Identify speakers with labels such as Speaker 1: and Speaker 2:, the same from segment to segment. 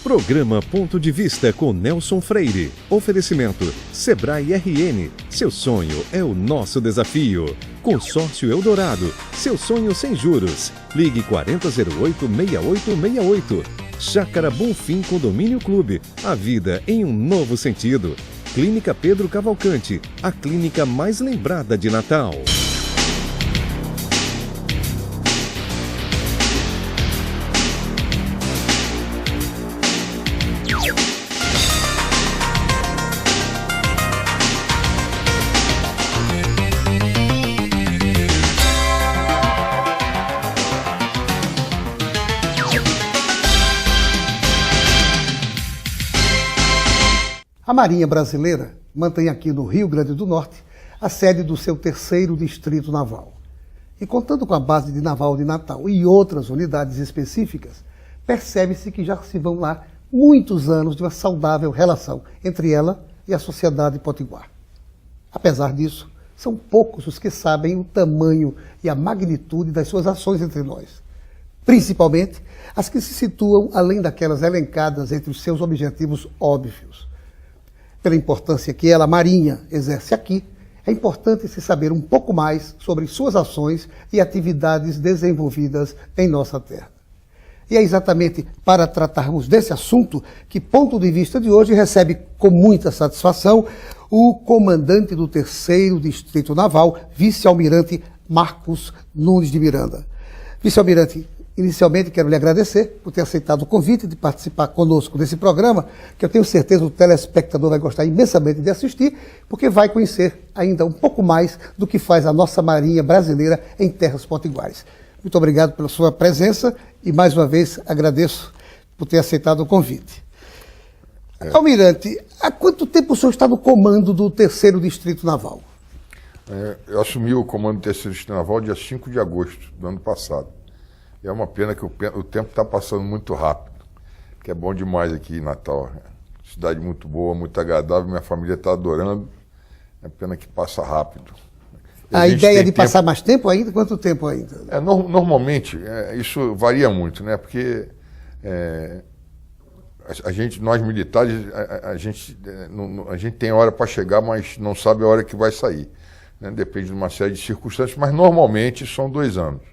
Speaker 1: Programa Ponto de Vista com Nelson Freire. Oferecimento Sebrae RN. Seu sonho é o nosso desafio. Consórcio Eldorado. Seu sonho sem juros. Ligue 4008-6868. Chácara Bonfim Condomínio Clube. A vida em um novo sentido. Clínica Pedro Cavalcante. A clínica mais lembrada de Natal.
Speaker 2: A Marinha Brasileira mantém aqui no Rio Grande do Norte a sede do seu 3º Distrito Naval. E contando com a base de naval de Natal e outras unidades específicas, percebe-se que já se vão lá muitos anos de uma saudável relação entre ela e a sociedade potiguar. Apesar disso, são poucos os que sabem o tamanho e a magnitude das suas ações entre nós, principalmente as que se situam além daquelas elencadas entre os seus objetivos óbvios. Pela importância que ela, a Marinha, exerce aqui, é importante se saber um pouco mais sobre suas ações e atividades desenvolvidas em nossa terra. E é exatamente para tratarmos desse assunto que Ponto de Vista de hoje recebe com muita satisfação o comandante do 3º Distrito Naval, vice-almirante Marcos Nunes de Miranda. Vice-almirante, inicialmente quero lhe agradecer por ter aceitado o convite de participar conosco desse programa, que eu tenho certeza o telespectador vai gostar imensamente de assistir, porque vai conhecer ainda um pouco mais do que faz a nossa Marinha Brasileira em terras potiguares. Muito obrigado pela sua presença e mais uma vez agradeço por ter aceitado o convite. Almirante, há quanto tempo o senhor está no comando do 3º Distrito Naval?
Speaker 3: Eu assumi o comando do 3º Distrito Naval dia 5 de agosto do ano passado. E é uma pena que o tempo está passando muito rápido, que é bom demais aqui em Natal. Cidade muito boa, muito agradável, minha família está adorando. É pena que passa rápido.
Speaker 2: A ideia de passar mais tempo ainda? Quanto tempo ainda?
Speaker 3: Normalmente, isso varia muito, né? Porque nós militares, a gente tem hora para chegar, mas não sabe a hora que vai sair. Né? Depende de uma série de circunstâncias, mas normalmente são 2 anos.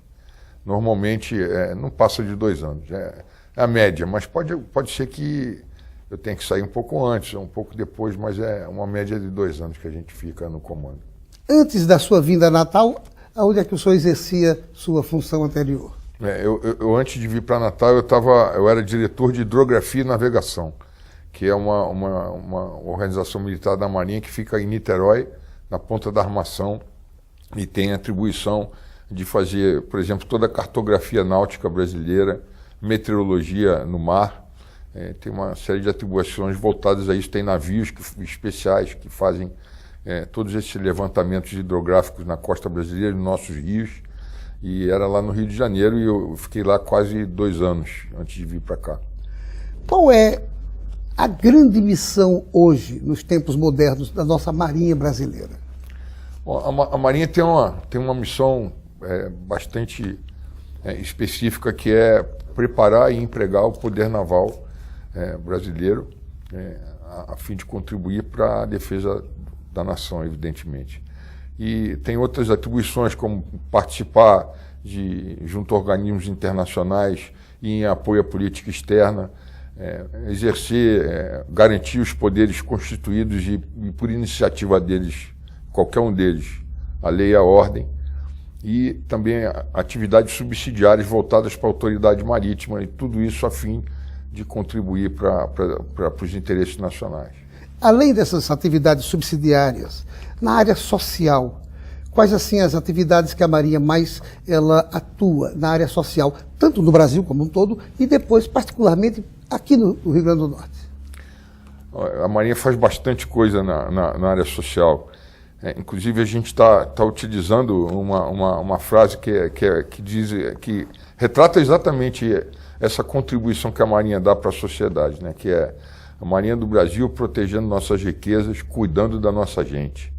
Speaker 3: Normalmente não passa de 2 anos, é a média, mas pode ser que eu tenha que sair um pouco antes, um pouco depois, mas é uma média de 2 anos que a gente fica no comando.
Speaker 2: Antes da sua vinda a Natal, onde é que o senhor exercia sua função anterior?
Speaker 3: Eu antes de vir para Natal, eu era diretor de hidrografia e navegação, que é uma organização militar da Marinha que fica em Niterói, na Ponta da Armação, e tem atribuição de fazer, por exemplo, toda a cartografia náutica brasileira, meteorologia no mar, tem uma série de atribuições voltadas a isso, tem navios especiais que fazem todos esses levantamentos hidrográficos na costa brasileira, nos nossos rios, e era lá no Rio de Janeiro, e eu fiquei lá quase 2 anos antes de vir para cá.
Speaker 2: Qual é a grande missão hoje, nos tempos modernos, da nossa Marinha brasileira?
Speaker 3: Bom, a Marinha tem uma missão bastante específica, que é preparar e empregar o poder naval brasileiro a fim de contribuir para a defesa da nação, evidentemente. E tem outras atribuições, como participar junto a organismos internacionais e em apoio à política externa, exercer, garantir os poderes constituídos e por iniciativa deles, qualquer um deles, a lei e a ordem, e também atividades subsidiárias voltadas para a autoridade marítima, e tudo isso a fim de contribuir para os interesses nacionais.
Speaker 2: Além dessas atividades subsidiárias, na área social, quais assim as atividades que a Marinha mais atua na área social, tanto no Brasil como um todo, e depois particularmente aqui no Rio Grande do Norte?
Speaker 3: A Marinha faz bastante coisa na área social. Inclusive a gente está utilizando uma frase que retrata exatamente essa contribuição que a Marinha dá para a sociedade, né? Que é a Marinha do Brasil protegendo nossas riquezas, cuidando da nossa gente.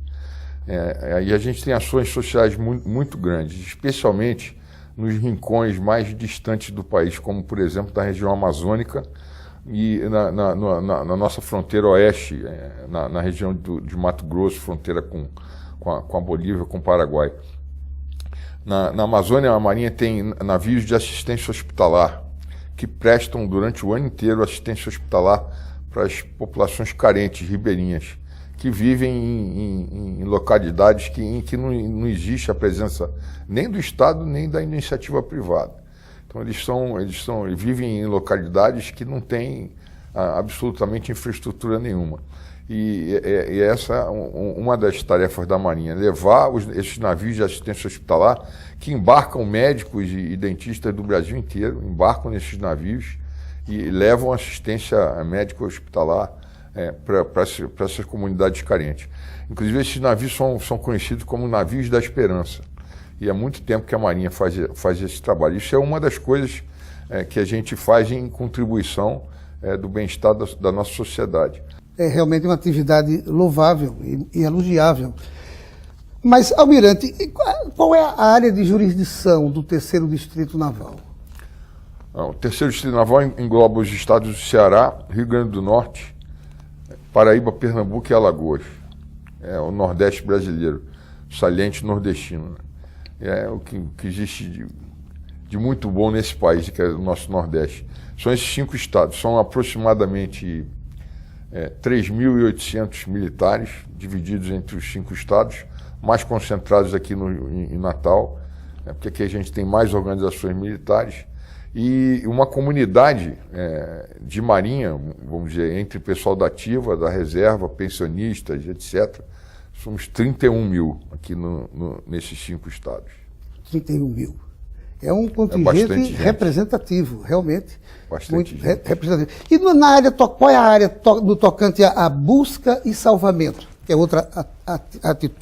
Speaker 3: E a gente tem ações sociais muito grandes, especialmente nos rincões mais distantes do país, como por exemplo da região amazônica, e na nossa fronteira oeste, na região de Mato Grosso, fronteira com a Bolívia, com o Paraguai. Na Amazônia, a Marinha tem navios de assistência hospitalar, que prestam durante o ano inteiro assistência hospitalar para as populações carentes, ribeirinhas, que vivem em localidades em que não existe a presença nem do Estado, nem da iniciativa privada. Então, eles vivem em localidades que não têm absolutamente infraestrutura nenhuma. E essa é uma das tarefas da Marinha, levar esses navios de assistência hospitalar, que embarcam médicos e dentistas do Brasil inteiro, embarcam nesses navios e levam assistência médica hospitalar para essas comunidades carentes. Inclusive, esses navios são conhecidos como navios da esperança. E há muito tempo que a Marinha faz esse trabalho. Isso é uma das coisas que a gente faz em contribuição do bem-estar da nossa sociedade.
Speaker 2: É realmente uma atividade louvável e elogiável. Mas, almirante, qual é a área de jurisdição do terceiro Distrito Naval?
Speaker 3: O terceiro Distrito Naval engloba os estados do Ceará, Rio Grande do Norte, Paraíba, Pernambuco e Alagoas. É o Nordeste brasileiro, saliente nordestino. É o que existe de muito bom nesse país, que é o nosso Nordeste. São esses 5 estados, são aproximadamente 3.800 militares, divididos entre os 5 estados, mais concentrados aqui em Natal, porque aqui a gente tem mais organizações militares, e uma comunidade de marinha, vamos dizer, entre pessoal da ativa, da reserva, pensionistas, etc. Somos 31 mil aqui nesses 5 estados. 31
Speaker 2: mil. É um contingente representativo, realmente.
Speaker 3: Bastante
Speaker 2: muito representativo. E na área, qual é a área do tocante à busca e salvamento, que é outra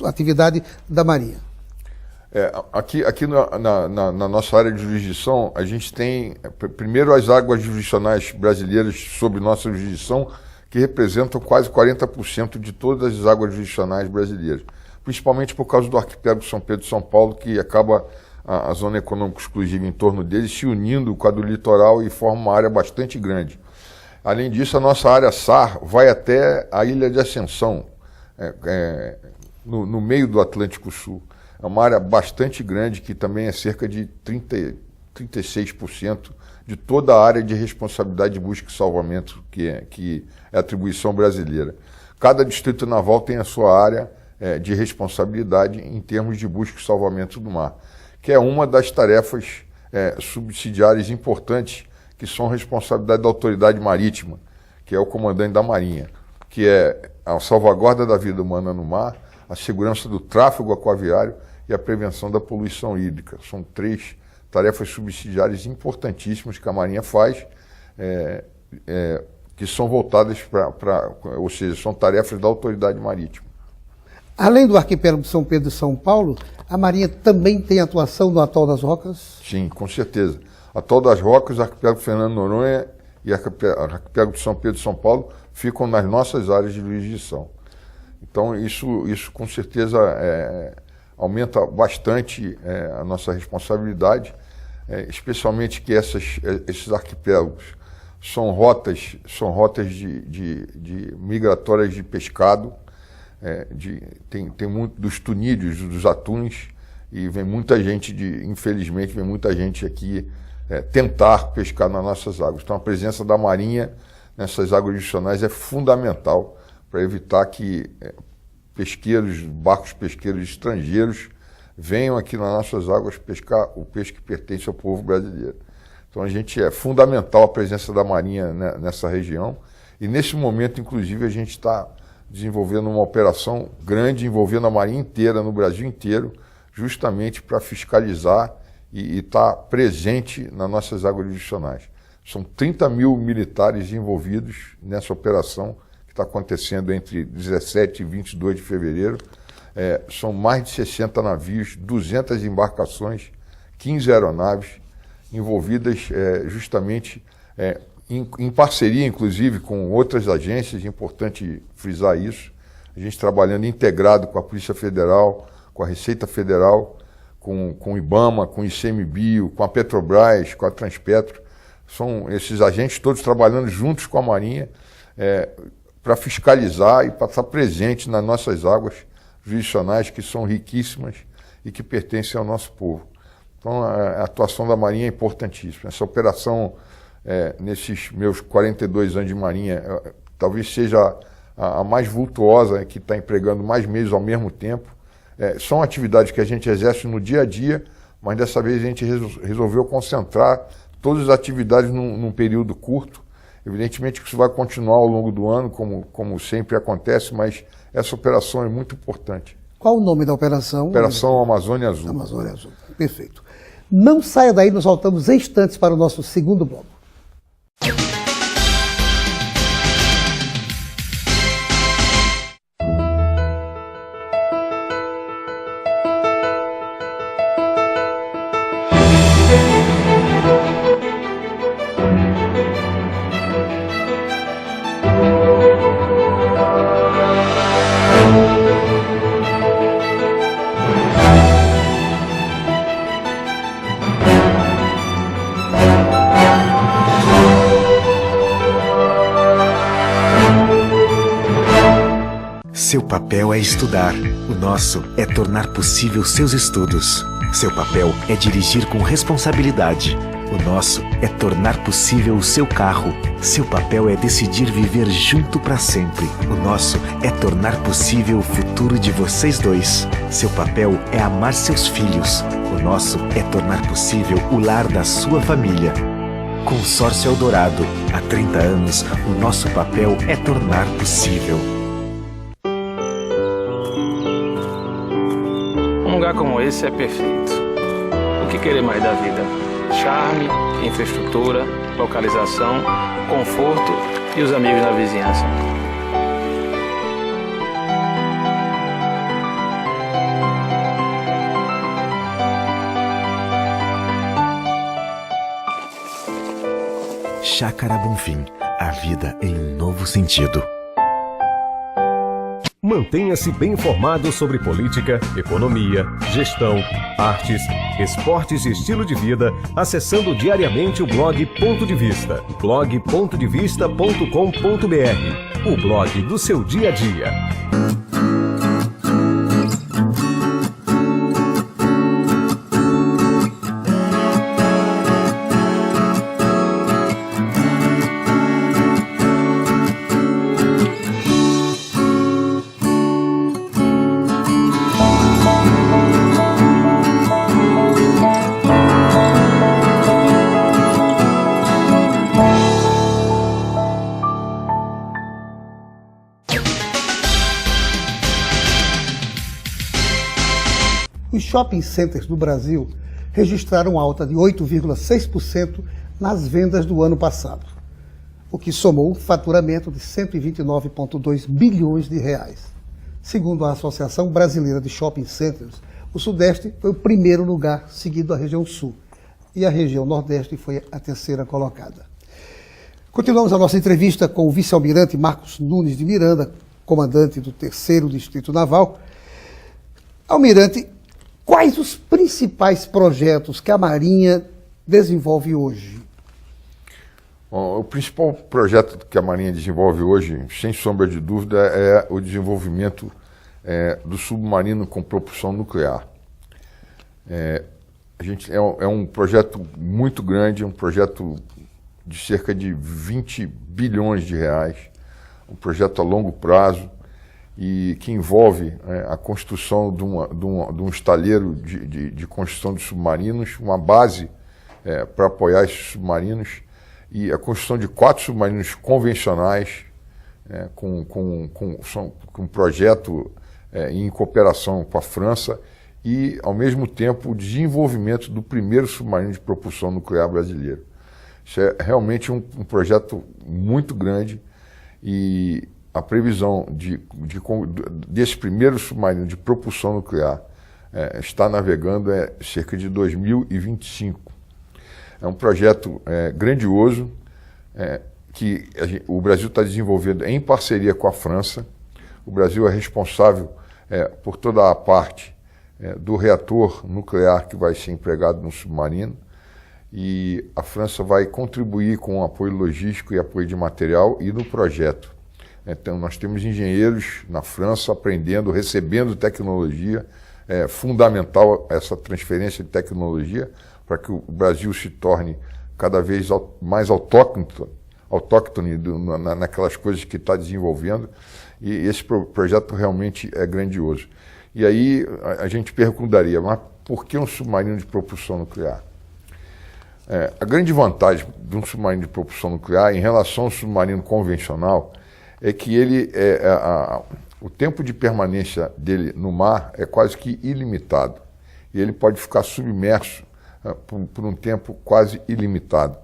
Speaker 2: atividade da Marinha?
Speaker 3: Aqui na nossa área de jurisdição, a gente tem, primeiro, as águas jurisdicionais brasileiras sob nossa jurisdição, que representam quase 40% de todas as águas jurisdicionais brasileiras, principalmente por causa do arquipélago São Pedro e São Paulo, que acaba a zona econômica exclusiva em torno dele se unindo com a do litoral e forma uma área bastante grande. Além disso, a nossa área SAR vai até a Ilha de Ascensão, no meio do Atlântico Sul. É uma área bastante grande, que também é cerca de 36% de toda a área de responsabilidade de busca e salvamento, que é atribuição brasileira. Cada distrito naval tem a sua área de responsabilidade em termos de busca e salvamento do mar, que é uma das tarefas subsidiárias importantes, que são responsabilidade da autoridade marítima, que é o comandante da Marinha, que é a salvaguarda da vida humana no mar, a segurança do tráfego aquaviário e a prevenção da poluição hídrica. São 3 tarefas subsidiárias importantíssimas que a Marinha faz, que são voltadas ou seja, são tarefas da autoridade marítima.
Speaker 2: Além do arquipélago de São Pedro e São Paulo, a Marinha também tem atuação no Atol das Rocas?
Speaker 3: Sim, com certeza. Atol das Rocas, arquipélago Fernando Noronha e arquipélago de São Pedro e São Paulo ficam nas nossas áreas de jurisdição. Então, isso com certeza aumenta bastante a nossa responsabilidade, especialmente que esses arquipélagos são rotas migratórias de pescado, tem muito dos tunídeos, dos atuns, e vem muita gente, infelizmente, vem muita gente aqui tentar pescar nas nossas águas. Então, a presença da Marinha nessas águas jurisdicionais é fundamental para evitar que barcos pesqueiros estrangeiros venham aqui nas nossas águas pescar o peixe que pertence ao povo brasileiro. Então, é fundamental a presença da Marinha nessa região, e nesse momento, inclusive, a gente está desenvolvendo uma operação grande, envolvendo a Marinha inteira, no Brasil inteiro, justamente para fiscalizar e estar presente nas nossas águas jurisdicionais. São 30 mil militares envolvidos nessa operação, que está acontecendo entre 17 e 22 de fevereiro. São mais de 60 navios, 200 embarcações, 15 aeronaves envolvidas justamente em parceria, inclusive, com outras agências. É importante frisar isso. A gente trabalhando integrado com a Polícia Federal, com a Receita Federal, com o IBAMA, com o ICMBio, com a Petrobras, com a Transpetro. São esses agentes todos trabalhando juntos com a Marinha para fiscalizar e para estar presente nas nossas águas jurisdicionais, que são riquíssimas e que pertencem ao nosso povo. Então, a atuação da Marinha é importantíssima. Essa operação, nesses meus 42 anos de Marinha, talvez seja a mais vultuosa, que está empregando mais meios ao mesmo tempo. São atividades que a gente exerce no dia a dia, mas dessa vez a gente resolveu concentrar todas as atividades num período curto. Evidentemente que isso vai continuar ao longo do ano, como sempre acontece, mas essa operação é muito importante.
Speaker 2: Qual o nome da operação?
Speaker 3: Operação Amazônia Azul.
Speaker 2: Amazônia Azul, perfeito. Não saia daí, nós voltamos em instantes para o nosso segundo bloco.
Speaker 4: Seu papel é estudar, o nosso é tornar possível seus estudos. Seu papel é dirigir com responsabilidade, o nosso é tornar possível o seu carro. Seu papel é decidir viver junto para sempre, o nosso é tornar possível o futuro de vocês dois. Seu papel é amar seus filhos, o nosso é tornar possível o lar da sua família. Consórcio Eldorado, há 30 anos, o nosso papel é tornar possível.
Speaker 5: Um lugar como esse é perfeito. O que querer mais da vida? Charme, infraestrutura, localização, conforto e os amigos na vizinhança.
Speaker 4: Chácara Bonfim, a vida em um novo sentido.
Speaker 1: Mantenha-se bem informado sobre política, economia, gestão, artes, esportes e estilo de vida, acessando diariamente o blog Ponto de Vista, blog.devista.com.br, o blog do seu dia a dia.
Speaker 2: Os shopping centers do Brasil registraram alta de 8,6% nas vendas do ano passado, o que somou um faturamento de 129,2 bilhões de reais. Segundo a Associação Brasileira de Shopping Centers, o Sudeste foi o primeiro lugar, seguido da região Sul, e a região Nordeste foi a terceira colocada. Continuamos a nossa entrevista com o vice-almirante Marcos Nunes de Miranda, comandante do 3º Distrito Naval. Almirante, quais os principais projetos que a Marinha desenvolve hoje?
Speaker 3: Bom, o principal projeto que a Marinha desenvolve hoje, sem sombra de dúvida, é o desenvolvimento do submarino com propulsão nuclear. É um projeto muito grande, um projeto de cerca de 20 bilhões de reais, um projeto a longo prazo, e que envolve a construção de um estaleiro de construção de submarinos, uma base para apoiar esses submarinos, e a construção de 4 submarinos convencionais, com um projeto em cooperação com a França, e, ao mesmo tempo, o desenvolvimento do primeiro submarino de propulsão nuclear brasileiro. Isso é realmente um projeto muito grande, e a previsão desse primeiro submarino de propulsão nuclear estar navegando cerca de 2025. É um projeto grandioso que o Brasil está desenvolvendo em parceria com a França. O Brasil é responsável por toda a parte do reator nuclear que vai ser empregado no submarino, e a França vai contribuir com apoio logístico e apoio de material e no projeto. Então, nós temos engenheiros na França aprendendo, recebendo tecnologia. É fundamental essa transferência de tecnologia para que o Brasil se torne cada vez mais autóctone naquelas coisas que está desenvolvendo. E esse projeto realmente é grandioso. E aí a gente perguntaria, mas por que um submarino de propulsão nuclear? A grande vantagem de um submarino de propulsão nuclear em relação ao submarino convencional é que o tempo de permanência dele no mar é quase que ilimitado. E ele pode ficar submerso por um tempo quase ilimitado.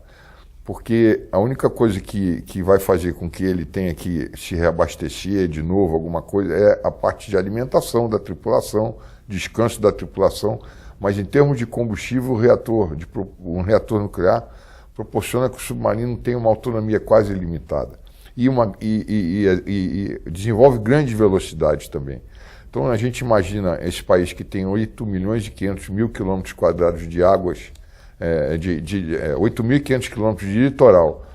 Speaker 3: Porque a única coisa que vai fazer com que ele tenha que se reabastecer de novo, alguma coisa, é a parte de alimentação da tripulação, descanso da tripulação, mas em termos de combustível, um reator nuclear proporciona que o submarino tenha uma autonomia quase ilimitada e desenvolve grandes velocidades também. Então a gente imagina esse país que tem 8.500.000 quilômetros quadrados de águas, 8.500 quilômetros de litoral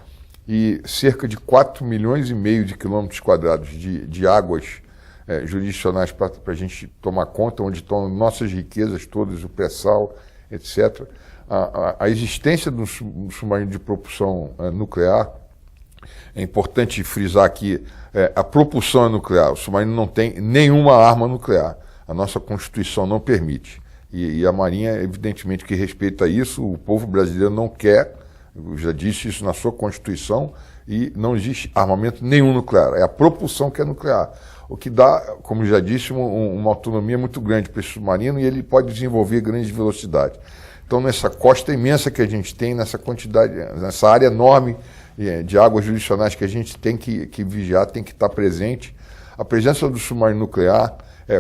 Speaker 3: e cerca de 4,5 milhões de quilômetros quadrados de águas jurisdicionais para a gente tomar conta, onde estão nossas riquezas todas, o pré-sal, etc. A existência de um submarino de propulsão nuclear, é importante frisar que a propulsão é nuclear, o submarino não tem nenhuma arma nuclear, a nossa Constituição não permite. E a Marinha, evidentemente, que respeita isso, o povo brasileiro não quer, eu já disse isso na sua Constituição, e não existe armamento nenhum nuclear, é a propulsão que é nuclear, o que dá, como já disse, uma autonomia muito grande para esse submarino e ele pode desenvolver grandes velocidades. Então, nessa costa imensa que a gente tem, nessa quantidade, nessa área enorme de águas jurisdicionais que a gente tem que vigiar, tem que estar presente, a presença do submarino nuclear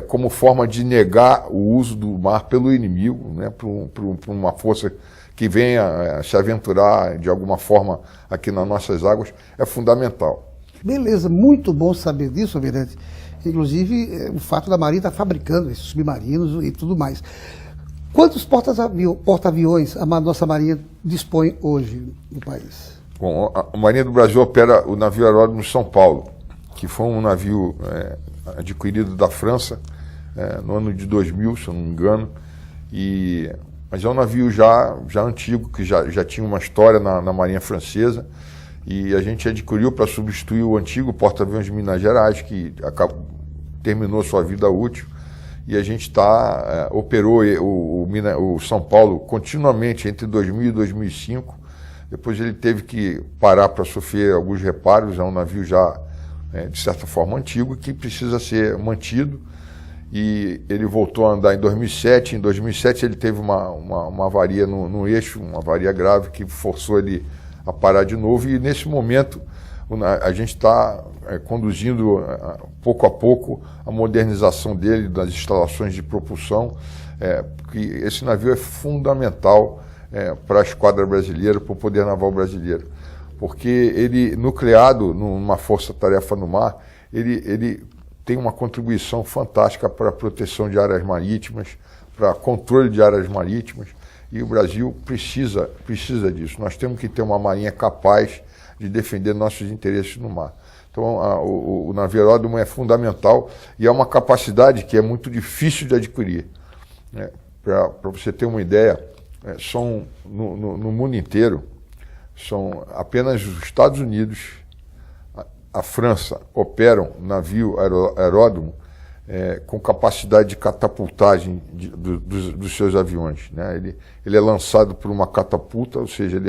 Speaker 3: como forma de negar o uso do mar pelo inimigo, né, por uma força que venha se aventurar de alguma forma aqui nas nossas águas, é fundamental.
Speaker 2: Beleza, muito bom saber disso, Almirante. Inclusive, o fato da Marinha estar fabricando esses submarinos e tudo mais. Quantos porta-aviões a nossa Marinha dispõe hoje no país?
Speaker 3: Bom, a Marinha do Brasil opera o navio Aeródromo São Paulo, que foi um navio adquirido da França no ano de 2000, se eu não me engano, mas é um navio já antigo, que já tinha uma história na Marinha Francesa, e a gente adquiriu para substituir o antigo porta-aviões de Minas Gerais, que terminou sua vida útil, e a gente operou o São Paulo continuamente entre 2000 e 2005, depois ele teve que parar para sofrer alguns reparos, é um navio já de certa forma antigo, que precisa ser mantido, e ele voltou a andar em 2007. Em 2007 ele teve uma avaria no eixo, uma avaria grave que forçou ele a parar de novo, e nesse momento a gente está conduzindo pouco a pouco a modernização dele, das instalações de propulsão, porque esse navio é fundamental para a esquadra brasileira, para o poder naval brasileiro, porque ele, nucleado numa força-tarefa no mar, ele tem uma contribuição fantástica para a proteção de áreas marítimas, para controle de áreas marítimas, e o Brasil precisa disso. Nós temos que ter uma marinha capaz de defender nossos interesses no mar. Então, o navio aeródromo é fundamental e é uma capacidade que é muito difícil de adquirir. Para você ter uma ideia, no mundo inteiro, são apenas os Estados Unidos, a França, operam navio aeródromo com capacidade de catapultagem dos seus aviões, né? Ele é lançado por uma catapulta, ou seja,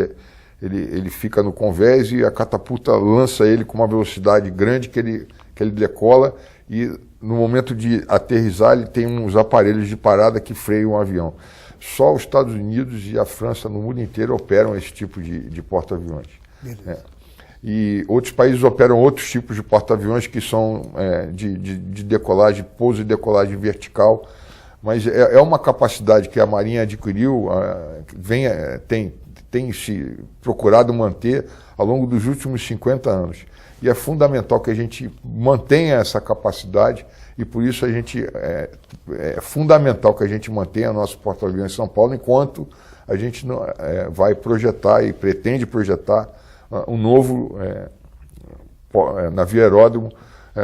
Speaker 3: ele fica no convés e a catapulta lança ele com uma velocidade grande que ele decola, e no momento de aterrissar ele tem uns aparelhos de parada que freiam o avião. Só os Estados Unidos e a França no mundo inteiro operam esse tipo de porta-aviões. E outros países operam outros tipos de porta-aviões que são de decolagem, pouso e decolagem vertical, mas é uma capacidade que a Marinha adquiriu, tem se procurado manter ao longo dos últimos 50 anos. E é fundamental que a gente mantenha essa capacidade e por isso é fundamental que a gente mantenha nosso porta-aviões em São Paulo enquanto a gente vai projetar e pretende projetar um novo navio aeródromo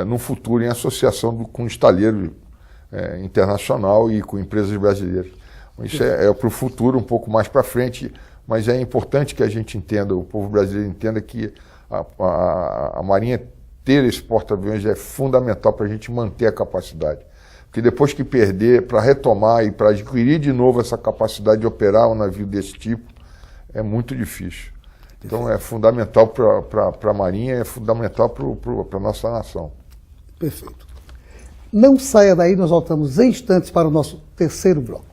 Speaker 3: no futuro em associação com o estaleiro internacional e com empresas brasileiras. Isso é para o futuro, um pouco mais para frente, mas é importante que a gente entenda, o povo brasileiro entenda que a Marinha ter esse porta-aviões é fundamental para a gente manter a capacidade. Porque depois que perder, para retomar e para adquirir de novo essa capacidade de operar um navio desse tipo, é muito difícil. Então é fundamental para a Marinha, é fundamental para a nossa nação.
Speaker 2: Perfeito. Não saia daí, nós voltamos em instantes para o nosso terceiro bloco.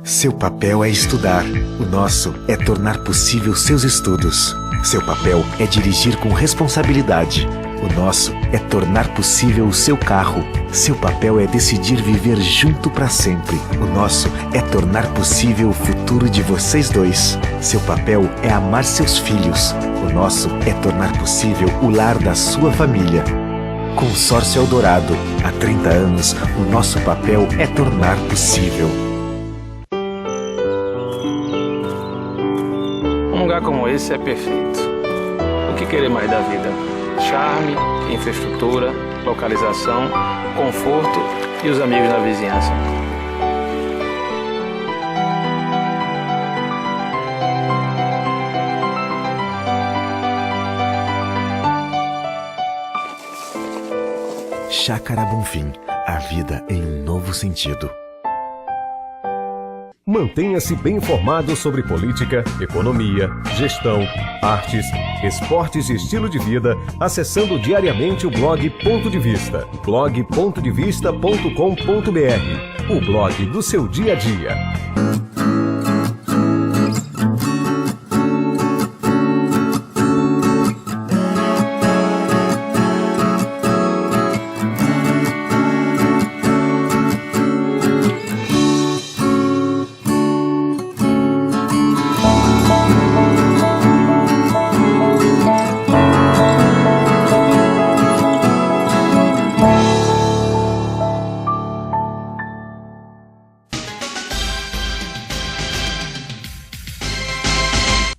Speaker 4: Seu papel é estudar. O nosso é tornar possível seus estudos. Seu papel é dirigir com responsabilidade. O nosso é tornar possível o seu carro. Seu papel é decidir viver junto para sempre. O nosso é tornar possível o futuro de vocês dois. Seu papel é amar seus filhos. O nosso é tornar possível o lar da sua família. Consórcio Eldorado. Há 30 anos, o nosso papel é tornar possível.
Speaker 5: Um lugar como esse é perfeito. O que querer mais da vida? Charme, infraestrutura, localização, conforto e os amigos na vizinhança.
Speaker 4: Chácara Bonfim. A vida em um novo sentido.
Speaker 1: Mantenha-se bem informado sobre política, economia, gestão, artes, esportes e estilo de vida, acessando diariamente o blog Ponto de Vista, blog.devista.com.br, o blog do seu dia a dia.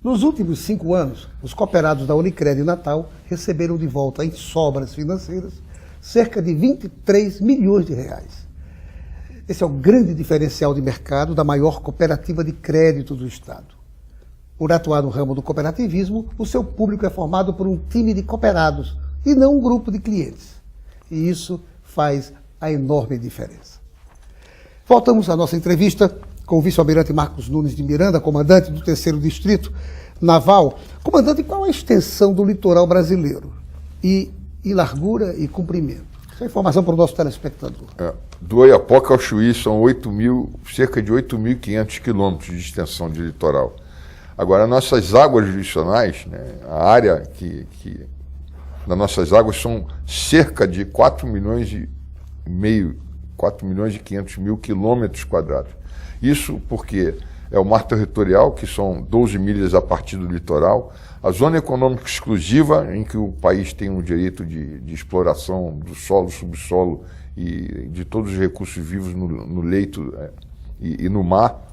Speaker 2: Nos últimos 5 anos, os cooperados da Unicred Natal receberam de volta em sobras financeiras cerca de 23 milhões de reais. Esse é o grande diferencial de mercado da maior cooperativa de crédito do Estado. Por atuar no ramo do cooperativismo, o seu público é formado por um time de cooperados e não um grupo de clientes. E isso faz a enorme diferença. Voltamos à nossa entrevista com o vice-almirante Marcos Nunes de Miranda, comandante do 3º Distrito Naval. Comandante, qual a extensão do litoral brasileiro? E largura e comprimento? Essa é informação para o nosso telespectador.
Speaker 3: Do Oiapoque ao Chuí são cerca de 8.500 quilômetros de extensão de litoral. Agora, nossas águas jurisdicionais, né, a área das nossas águas são cerca de 4 milhões e 500 mil quilômetros quadrados. Isso porque é o mar territorial, que são 12 milhas a partir do litoral, a zona econômica exclusiva, em que o país tem um direito de exploração do solo, subsolo e de todos os recursos vivos no leito e no mar,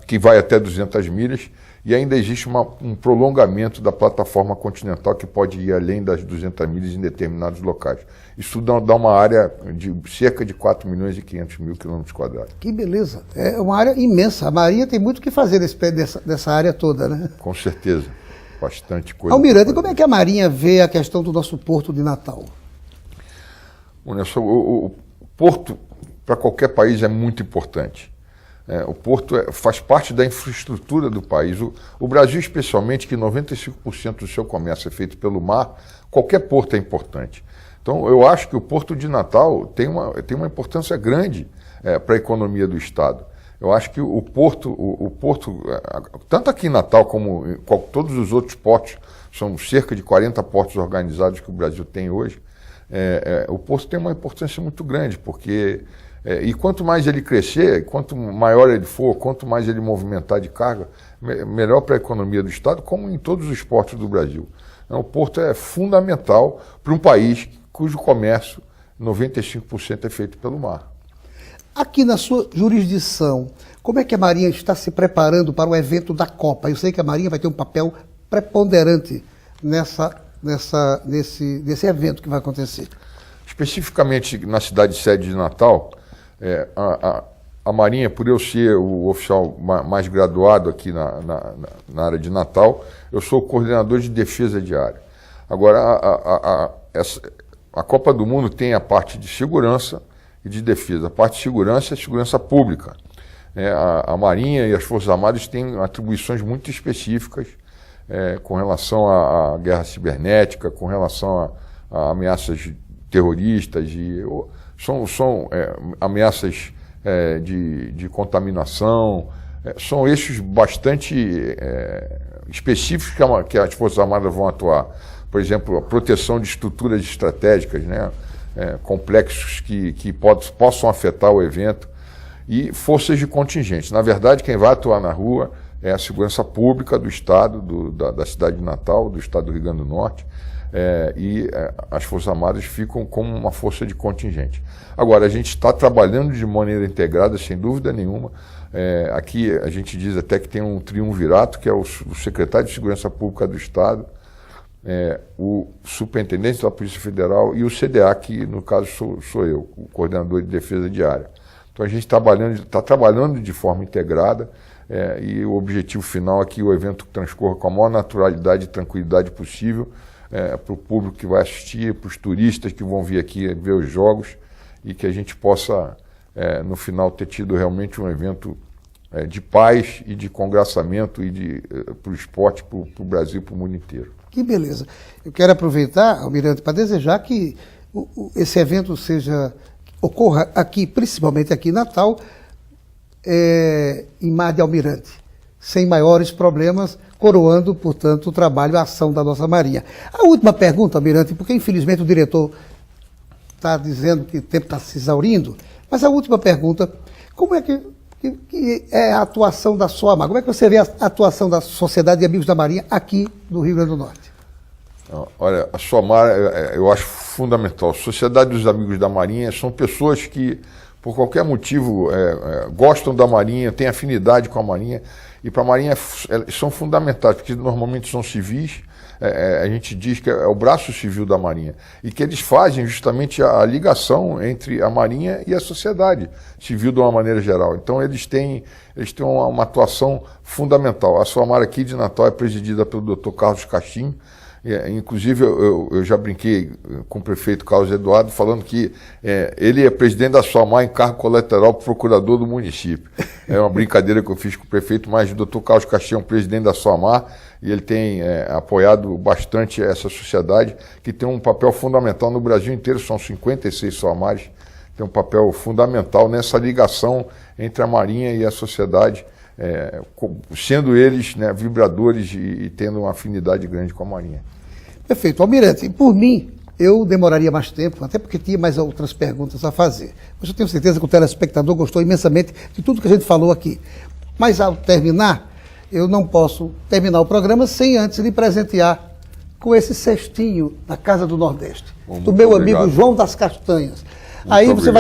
Speaker 3: que vai até 200 milhas, e ainda existe um prolongamento da plataforma continental que pode ir além das 200 milhas em determinados locais. Isso dá uma área de cerca de 4 milhões e 500 mil quilômetros quadrados.
Speaker 2: Que beleza! É uma área imensa. A Marinha tem muito o que fazer dessa área toda, né?
Speaker 3: Com certeza. Bastante coisa.
Speaker 2: Almirante, como é que a Marinha vê a questão do nosso porto de Natal?
Speaker 3: O porto, para qualquer país, é muito importante. O porto faz parte da infraestrutura do país. O Brasil, especialmente, que 95% do seu comércio é feito pelo mar, qualquer porto é importante. Então, eu acho que o Porto de Natal tem uma importância grande para a economia do Estado. Eu acho que o porto, tanto aqui em Natal como em todos os outros portos, são cerca de 40 portos organizados que o Brasil tem hoje, o porto tem uma importância muito grande, porque e quanto mais ele crescer, quanto maior ele for, quanto mais ele movimentar de carga, melhor para a economia do Estado, como em todos os portos do Brasil. Então, o porto é fundamental para um país cujo comércio, 95% é feito pelo mar.
Speaker 2: Aqui na sua jurisdição, como é que a Marinha está se preparando para o evento da Copa? Eu sei que a Marinha vai ter um papel preponderante nesse evento que vai acontecer. Especificamente
Speaker 3: na cidade sede de Natal, a Marinha, por eu ser o oficial mais graduado aqui na área de Natal, eu sou o coordenador de defesa de área. Agora, a Copa do Mundo tem a parte de segurança e de defesa. A parte de segurança é segurança pública. A Marinha e as Forças Armadas têm atribuições muito específicas com relação à guerra cibernética, com relação a ameaças terroristas, são ameaças de contaminação, são eixos bastante específicos que as Forças Armadas vão atuar. Por exemplo, a proteção de estruturas estratégicas, né? Complexos que possam afetar o evento, e forças de contingente. Na verdade, quem vai atuar na rua é a segurança pública do Estado, da cidade de Natal, do Estado do Rio Grande do Norte, e as Forças Armadas ficam como uma força de contingente. Agora, a gente está trabalhando de maneira integrada, sem dúvida nenhuma. Aqui a gente diz até que tem um triunvirato, que é o secretário de Segurança Pública do Estado, o superintendente da Polícia Federal e o CDA, que no caso sou eu, o coordenador de defesa de área. Então a gente está trabalhando de forma integrada, e o objetivo final é que o evento transcorra com a maior naturalidade e tranquilidade possível para o público que vai assistir, para os turistas que vão vir aqui ver os jogos, e que a gente possa, no final, ter tido realmente um evento de paz e de congraçamento e para o esporte, para o Brasil e para o mundo inteiro.
Speaker 2: Que beleza. Eu quero aproveitar, Almirante, para desejar que esse evento ocorra aqui, principalmente aqui em Natal, em Mar de Almirante, sem maiores problemas, coroando, portanto, o trabalho e a ação da nossa Marinha. A última pergunta, Almirante, porque infelizmente o diretor está dizendo que o tempo está se exaurindo, mas a última pergunta, como é que é a atuação da SOAMAR? Como é que você vê a atuação da Sociedade de Amigos da Marinha aqui no Rio Grande do Norte?
Speaker 3: Olha, a SOAMAR eu acho fundamental. A Sociedade dos Amigos da Marinha são pessoas que, por qualquer motivo, gostam da Marinha, têm afinidade com a Marinha, e para a Marinha são fundamentais, porque normalmente são civis. A gente diz que é o braço civil da Marinha, e que eles fazem justamente a ligação entre a Marinha e a sociedade civil de uma maneira geral. Então eles têm uma atuação fundamental. A SOAMAR aqui de Natal é presidida pelo Dr. Carlos Cachim. Inclusive eu já brinquei com o prefeito Carlos Eduardo, falando que ele é presidente da SOAMAR em cargo colateral procurador do município. É uma brincadeira que eu fiz com o prefeito, mas o Dr. Carlos Cachim é um presidente da SOAMAR, e ele tem apoiado bastante essa sociedade, que tem um papel fundamental no Brasil inteiro. São 56 SOAMARes, tem um papel fundamental nessa ligação entre a Marinha e a sociedade, sendo eles, né, vibradores e tendo uma afinidade grande com a Marinha.
Speaker 2: Perfeito. Almirante, por mim, eu demoraria mais tempo, até porque tinha mais outras perguntas a fazer. Mas eu tenho certeza que o telespectador gostou imensamente de tudo que a gente falou aqui. Mas ao terminar, eu não posso terminar o programa sem antes lhe presentear com esse cestinho da Casa do Nordeste, do meu amigo João das Castanhas. Aí você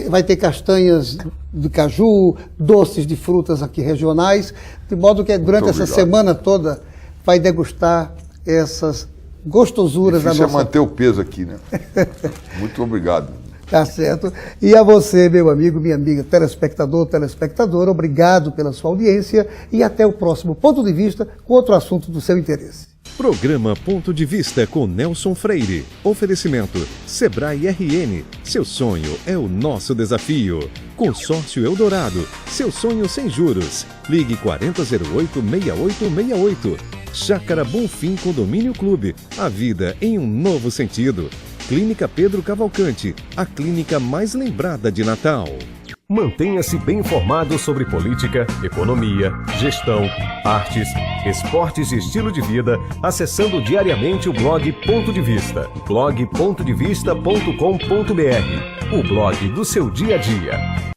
Speaker 2: vai ter castanhas de caju, doces de frutas aqui regionais, de modo que durante essa semana toda vai degustar essas gostosuras da nossa...
Speaker 3: Difícil é manter o peso aqui, né? Muito obrigado.
Speaker 2: Tá certo. E a você, meu amigo, minha amiga, telespectadora, obrigado pela sua audiência e até o próximo Ponto de Vista com outro assunto do seu interesse.
Speaker 1: Programa Ponto de Vista com Nelson Freire. Oferecimento Sebrae RN. Seu sonho é o nosso desafio. Consórcio Eldorado, seu sonho sem juros. Ligue 4008-6868. Chácara Bonfim Condomínio Clube, a vida em um novo sentido. Clínica Pedro Cavalcante, a clínica mais lembrada de Natal.
Speaker 6: Mantenha-se bem informado sobre política, economia, gestão, artes, esportes e estilo de vida, acessando diariamente o blog Ponto de Vista, blog.pontovista.com.br, o blog do seu dia a dia.